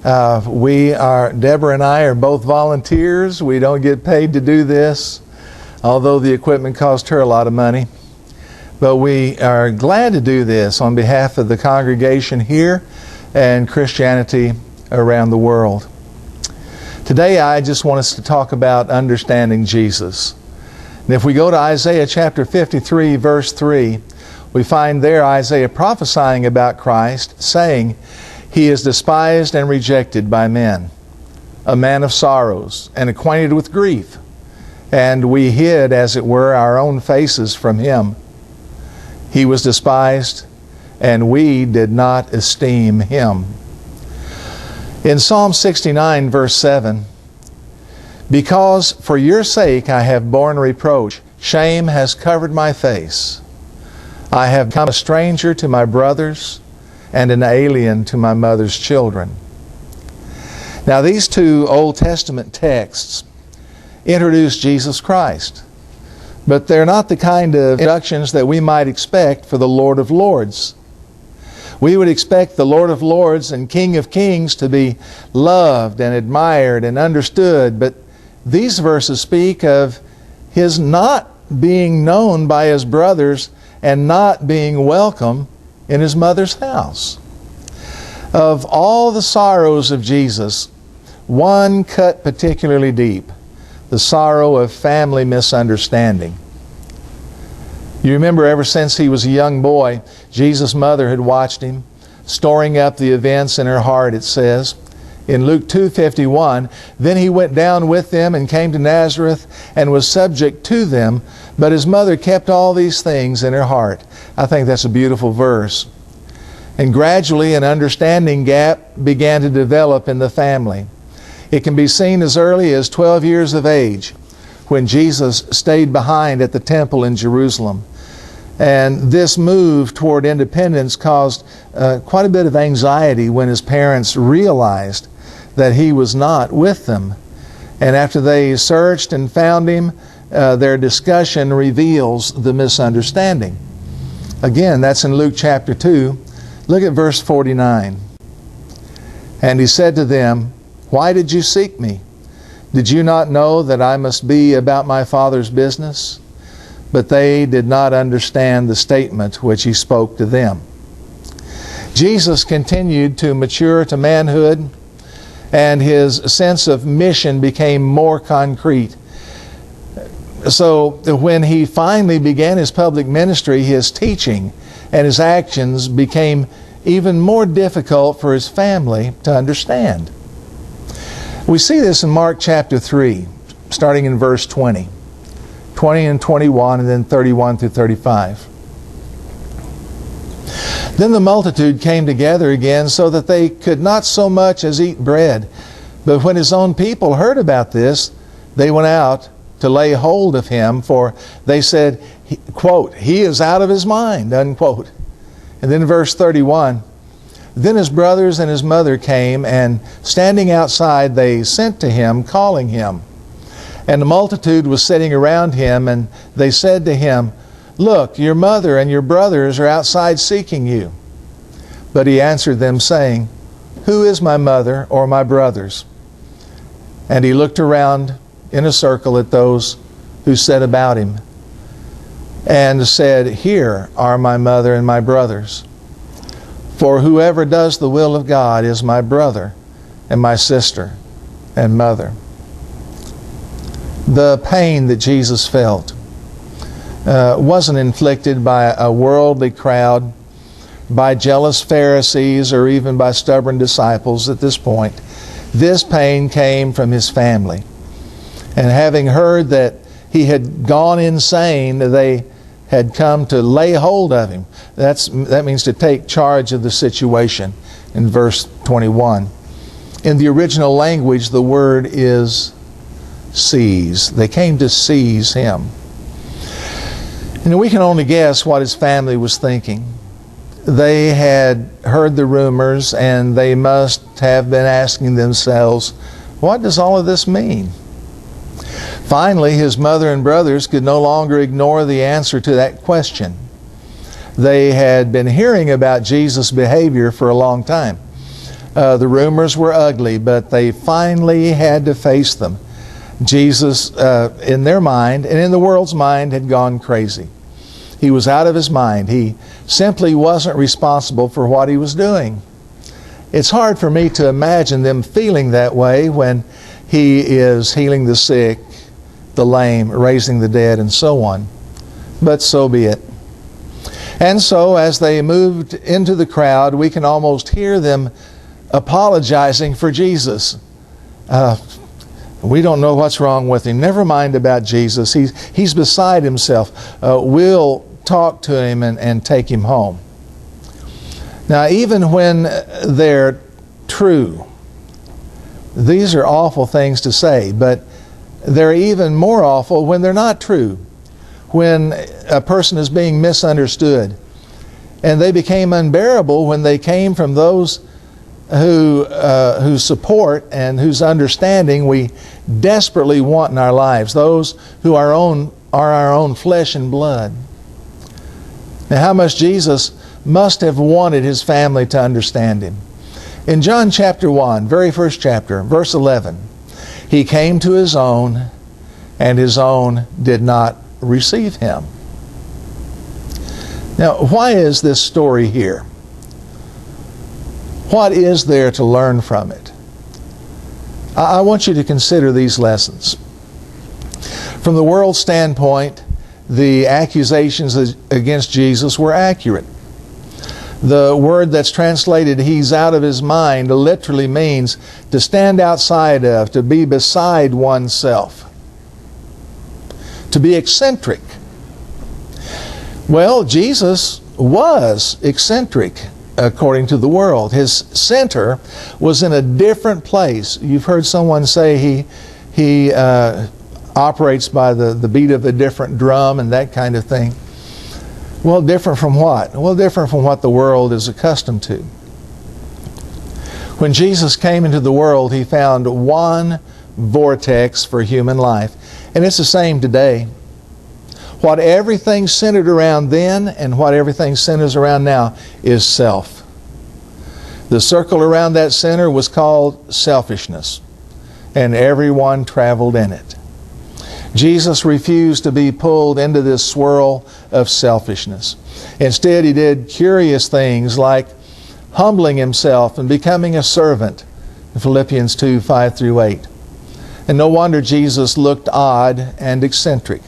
Deborah and I are both volunteers. We don't get paid to do this, although the equipment cost her a lot of money. But we are glad to do this on behalf of the congregation here and Christianity around the world. Today I just want us to talk about understanding Jesus. And if we go to Isaiah chapter 53, verse 3, we find there Isaiah prophesying about Christ, saying, "He is despised and rejected by men, a man of sorrows and acquainted with grief. And we hid, as it were, our own faces from him. He was despised, and we did not esteem him." In Psalm 69, verse 7, "Because for your sake I have borne reproach, shame has covered my face. I have become a stranger to my brothers, and an alien to my mother's children." Now these two Old Testament texts introduce Jesus Christ, but they're not the kind of introductions that we might expect for the Lord of Lords. We would expect the Lord of Lords and King of Kings to be loved and admired and understood, but these verses speak of His not being known by His brothers and not being welcome in His mother's house. Of all the sorrows of Jesus, one cut particularly deep: the sorrow of family misunderstanding. You remember, ever since he was a young boy, Jesus' mother had watched him, storing up the events in her heart, it says. In Luke 2:51, "Then he went down with them and came to Nazareth and was subject to them, but his mother kept all these things in her heart." I think that's a beautiful verse. And gradually an understanding gap began to develop in the family. It can be seen as early as 12 years of age, when Jesus stayed behind at the temple in Jerusalem. And this move toward independence caused quite a bit of anxiety when his parents realized that he was not with them. And after they searched and found him, their discussion reveals the misunderstanding. Again, that's in Luke chapter 2. Look at verse 49. "And he said to them, 'Why did you seek me? Did you not know that I must be about my Father's business?' But they did not understand the statement which he spoke to them." Jesus continued to mature to manhood, and his sense of mission became more concrete. So when he finally began his public ministry, his teaching and his actions became even more difficult for his family to understand. We see this in Mark chapter 3, starting in verse 20 and 21, and then 31 through 35. "Then the multitude came together again, so that they could not so much as eat bread. But when his own people heard about this, they went out to lay hold of him, for they said, quote, 'He is out of his mind,' unquote." And then verse 31, "Then his brothers and his mother came, and standing outside they sent to him, calling him. And the multitude was sitting around him, and they said to him, 'Look, your mother and your brothers are outside seeking you.' But he answered them, saying, 'Who is my mother or my brothers?' And he looked around in a circle at those who sat about him, and said, 'Here are my mother and my brothers. For whoever does the will of God is my brother and my sister and mother.'" The pain that Jesus felt wasn't inflicted by a worldly crowd, by jealous Pharisees, or even by stubborn disciples at this point. This pain came from his family. And having heard that he had gone insane, they had come to lay hold of him. That means to take charge of the situation in verse 21. In the original language, the word is seize. They came to seize him. And we can only guess what his family was thinking. They had heard the rumors, and they must have been asking themselves, what does all of this mean? Finally, his mother and brothers could no longer ignore the answer to that question. They had been hearing about Jesus' behavior for a long time. The rumors were ugly, but they finally had to face them. Jesus, in their mind and in the world's mind, had gone crazy. He was out of his mind. He simply wasn't responsible for what he was doing. It's hard for me to imagine them feeling that way when he is healing the sick, the lame, raising the dead, and so on. But so be it. And so as they moved into the crowd, we can almost hear them apologizing for Jesus. We don't know what's wrong with him. Never mind about Jesus. He's beside himself. We'll talk to him and take him home. Now, even when they're true, these are awful things to say, but they're even more awful when they're not true. When a person is being misunderstood. And they became unbearable when they came from those whose support and whose understanding we desperately want in our lives. Those who are our own flesh and blood. Now, how much Jesus must have wanted his family to understand him. In John chapter 1, very first chapter, verse 11, he came to his own, and his own did not receive him. Now, why is this story here? What is there to learn from it? I want you to consider these lessons. From the world's standpoint, the accusations against Jesus were accurate. The word that's translated, he's out of his mind, literally means to stand outside of, to be beside oneself, to be eccentric. Well, Jesus was eccentric according to the world. His center was in a different place. You've heard someone say he operates by the beat of a different drum and that kind of thing. Well, different from what? Well, different from what the world is accustomed to. When Jesus came into the world, he found one vortex for human life. And it's the same today. What everything centered around then and what everything centers around now is self. The circle around that center was called selfishness. And everyone traveled in it. Jesus refused to be pulled into this swirl of selfishness. Instead, he did curious things like humbling himself and becoming a servant in Philippians 2, 5 through 8. And no wonder Jesus looked odd and eccentric.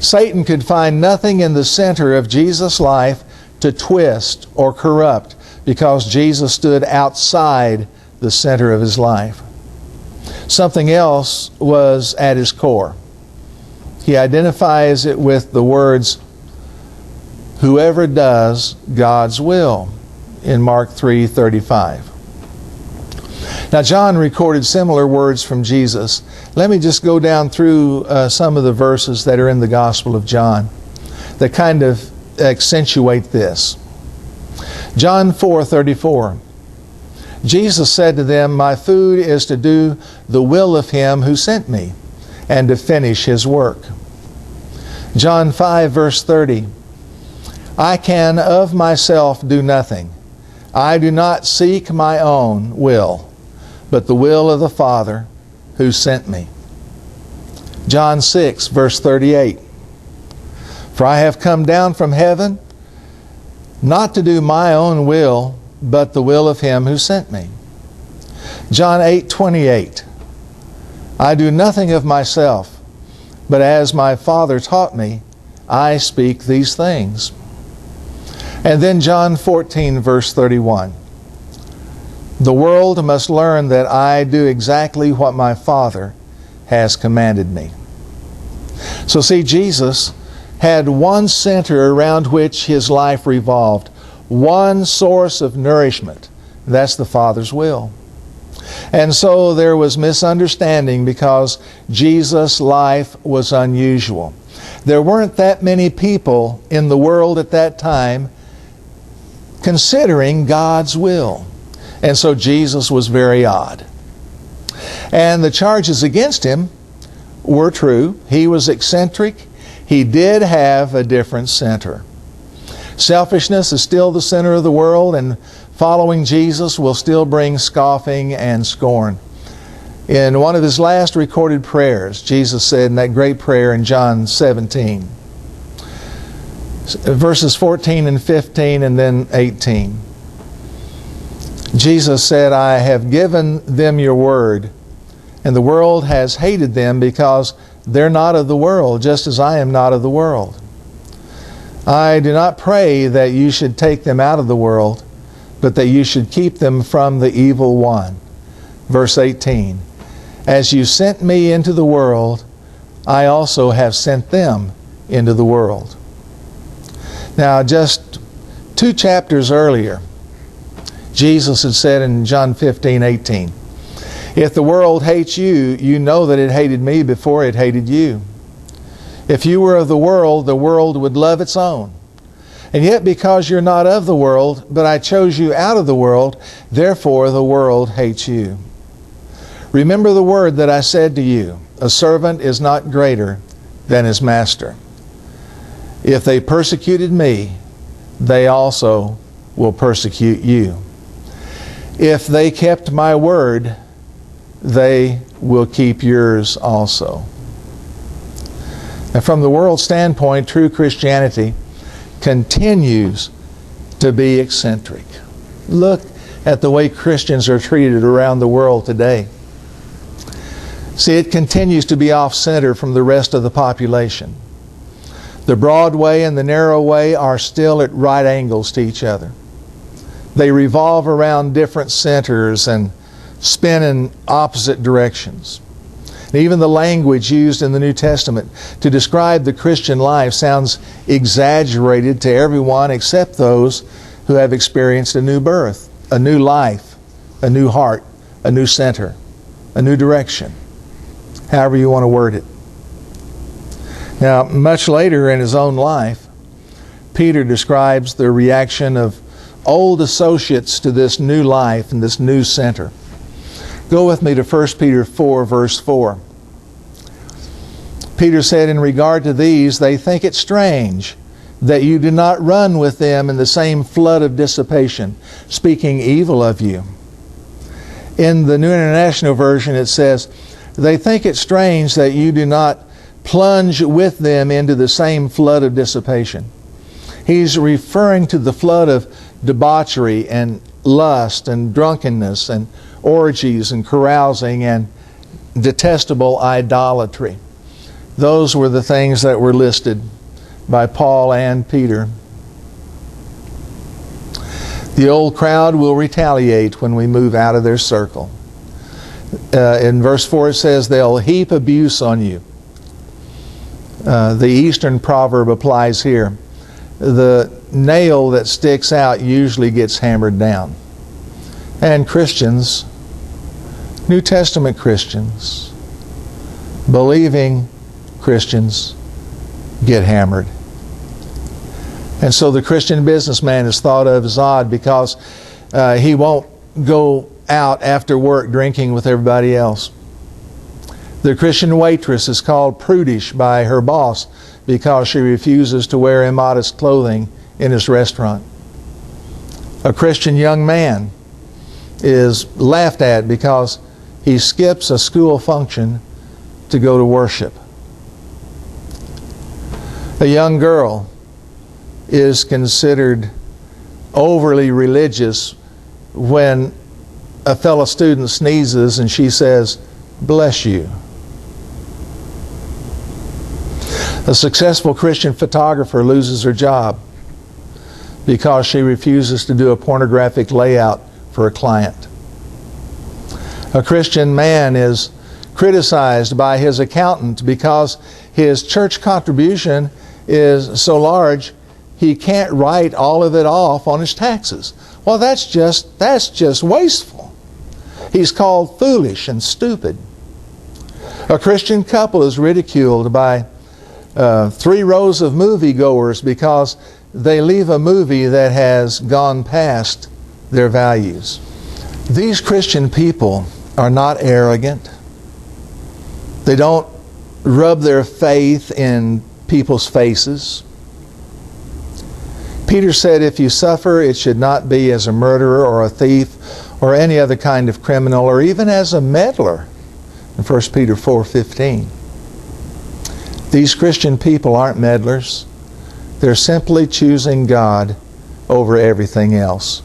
Satan could find nothing in the center of Jesus' life to twist or corrupt because Jesus stood outside the center of his life. Something else was at his core. He identifies it with the words, "Whoever does God's will," in Mark 3:35. Now, John recorded similar words from Jesus. Let me just go down through some of the verses that are in the Gospel of John that kind of accentuate this. John 4:34. Jesus said to them, "My food is to do the will of him who sent me, and to finish his work." John 5, verse 30. "I can of myself do nothing. I do not seek my own will, but the will of the Father who sent me." John 6, verse 38. "For I have come down from heaven, not to do my own will, but the will of him who sent me." John 8:28. "I do nothing of myself, but as my Father taught me, I speak these things." And then John 14, verse 31. "The world must learn that I do exactly what my Father has commanded me." So see, Jesus had one center around which his life revolved, one source of nourishment. That's the Father's will. And so there was misunderstanding because Jesus' life was unusual. There weren't that many people in the world at that time considering God's will. And so Jesus was very odd. And the charges against him were true. He was eccentric. He did have a different center. Selfishness is still the center of the world, and Following Jesus will still bring scoffing and scorn. In one of his last recorded prayers, Jesus said in that great prayer in John 17, verses 14 and 15 and then 18, Jesus said, I have given them your word, and the world has hated them because they're not of the world, just as I am not of the world. I do not pray that you should take them out of the world, but that you should keep them from the evil one. Verse 18, as you sent me into the world, I also have sent them into the world. Now, just 2 chapters earlier, Jesus had said in John 15:18, if the world hates you, you know that it hated me before it hated you. If you were of the world would love its own. And yet because you're not of the world, but I chose you out of the world, therefore the world hates you. Remember the word that I said to you, a servant is not greater than his master. If they persecuted me, they also will persecute you. If they kept my word, they will keep yours also. And from the world's standpoint, true Christianity continues to be eccentric. Look at the way Christians are treated around the world today. See, it continues to be off-center from the rest of the population. The broad way and the narrow way are still at right angles to each other. They revolve around different centers and spin in opposite directions. And even the language used in the New Testament to describe the Christian life sounds exaggerated to everyone except those who have experienced a new birth, a new life, a new heart, a new center, a new direction, however you want to word it. Now, much later in his own life, Peter describes the reaction of old associates to this new life and this new center. Go with me to 1 Peter 4, verse 4. Peter said, in regard to these, they think it strange that you do not run with them in the same flood of dissipation, speaking evil of you. In the New International Version, it says, they think it strange that you do not plunge with them into the same flood of dissipation. He's referring to the flood of debauchery and lust and drunkenness and orgies and carousing and detestable idolatry. Those were the things that were listed by Paul and Peter. The old crowd will retaliate when we move out of their circle. In verse 4 it says, they'll heap abuse on you. The Eastern proverb applies here. The nail that sticks out usually gets hammered down. And Christians, New Testament Christians, believing Christians, get hammered. And so the Christian businessman is thought of as odd because he won't go out after work drinking with everybody else. The Christian waitress is called prudish by her boss because she refuses to wear immodest clothing in his restaurant. A Christian young man is laughed at because he skips a school function to go to worship. A young girl is considered overly religious when a fellow student sneezes and she says, "Bless you." A successful Christian photographer loses her job because she refuses to do a pornographic layout for a client. A Christian man is criticized by his accountant because his church contribution is so large he can't write all of it off on his taxes. Well, that's just wasteful. He's called foolish and stupid. A Christian couple is ridiculed by 3 rows of moviegoers because they leave a movie that has gone past their values. These Christian people are not arrogant. They don't rub their faith in people's faces. Peter said, if you suffer, it should not be as a murderer or a thief or any other kind of criminal or even as a meddler. In 1 Peter 4:15. These Christian people aren't meddlers. They're simply choosing God over everything else.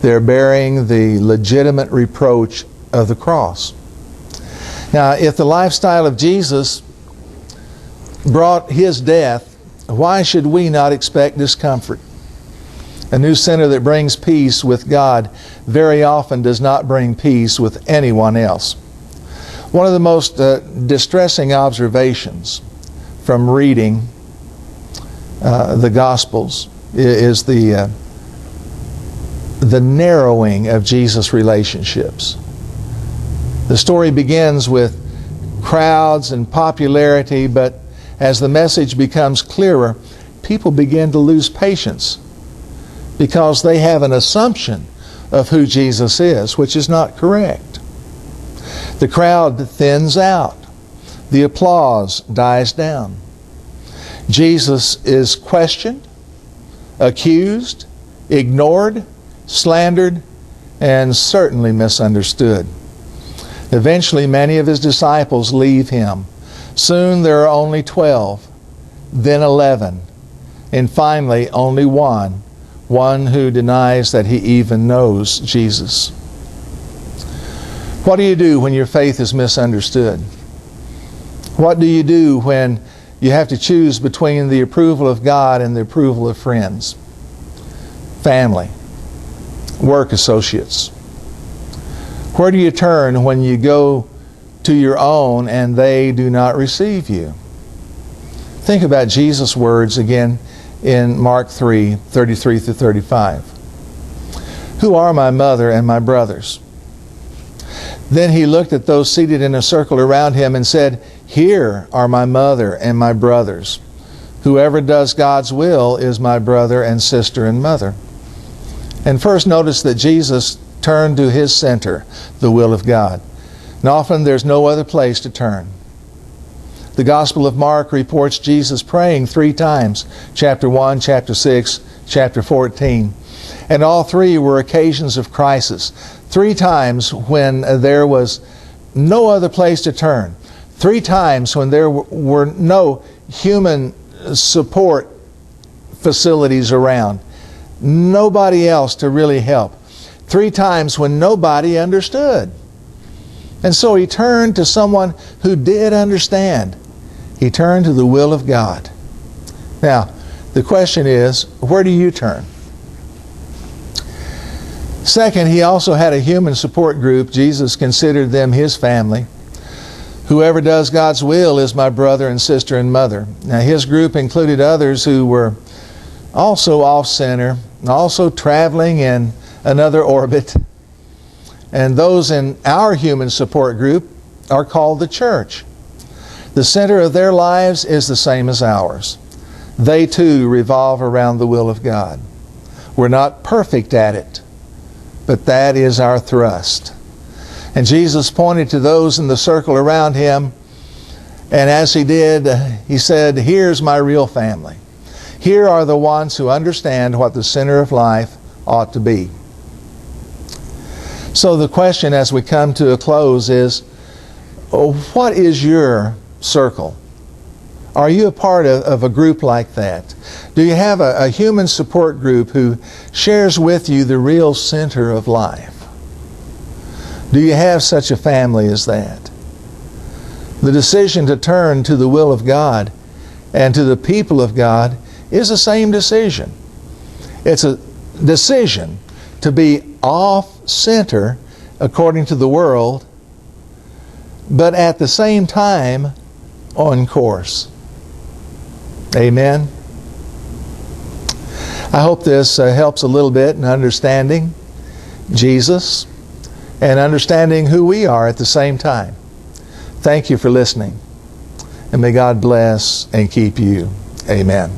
They're bearing the legitimate reproach of the cross. Now, if the lifestyle of Jesus brought His death, why should we not expect discomfort? A new sinner that brings peace with God very often does not bring peace with anyone else. One of the most distressing observations from reading the Gospels is the narrowing of Jesus' relationships. The story begins with crowds and popularity, but as the message becomes clearer, people begin to lose patience because they have an assumption of who Jesus is, which is not correct. The crowd thins out. The applause dies down. Jesus is questioned, accused, ignored, slandered, and certainly misunderstood. Eventually, many of His disciples leave Him. Soon there are only 12, then 11, and finally only one who denies that he even knows Jesus. What do you do when your faith is misunderstood? What do you do when you have to choose between the approval of God and the approval of friends, family, work associates? Where do you turn when you go to your own and they do not receive you? Think about Jesus' words again in Mark 3:33-35. Who are my mother and my brothers? Then He looked at those seated in a circle around Him and said, here are my mother and my brothers. Whoever does God's will is my brother and sister and mother. And first notice that Jesus turned to His center, the will of God. And often there's no other place to turn. The Gospel of Mark reports Jesus praying 3 times, chapter 1, chapter 6, chapter 14. And all 3 were occasions of crisis. 3 times when there was no other place to turn. 3 times when there were no human support facilities around. Nobody else to really help. 3 times when nobody understood. And so He turned to someone who did understand. He turned to the will of God. Now, the question is, where do you turn? Second, He also had a human support group. Jesus considered them His family. Whoever does God's will is my brother and sister and mother. Now, His group included others who were also off-center, also traveling in another orbit. And those in our human support group are called the church. The center of their lives is the same as ours. They too revolve around the will of God. We're not perfect at it, but that is our thrust. And Jesus pointed to those in the circle around Him, and as He did, He said, here's my real family. Here are the ones who understand what the center of life ought to be. So the question as we come to a close is, what is your circle? Are you a part of a group like that? Do you have a human support group who shares with you the real center of life? Do you have such a family as that? The decision to turn to the will of God and to the people of God is the same decision. It's a decision to be off-center according to the world, but at the same time on course. Amen. I hope this helps a little bit in understanding Jesus and understanding who we are at the same time. Thank you for listening, and may God bless and keep you. Amen.